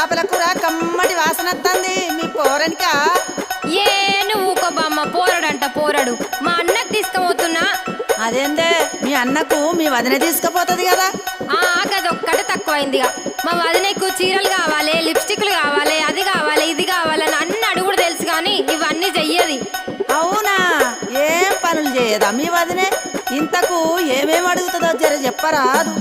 చేపల కూర కమ్మటి వాసన వస్తుంది మీ పోరనికా? ఏ నువ్వు ఊకో బామ్మ, పోరడంట పోరడు. మా అన్నకు తీసుకుపోతున్నా. అదేందే మీ అన్నకు మీ వదిన తీసుకుపోతుంది కదా? గదొక్కటే తక్కువైందిగా. మా వదినకు చీరలు కావాలి, లిప్స్టిక్లు కావాలి, అది కావాలి, ఇది కావాలని అన్ని అడుగుడు తెలుసు కానీ ఇవన్నీ చెయ్యది. అవునా? ఏం పనులు చేయదా మీ వదినే? ఇంతకు ఏమేమి అడుగుతుందో జర చెప్పరాదు.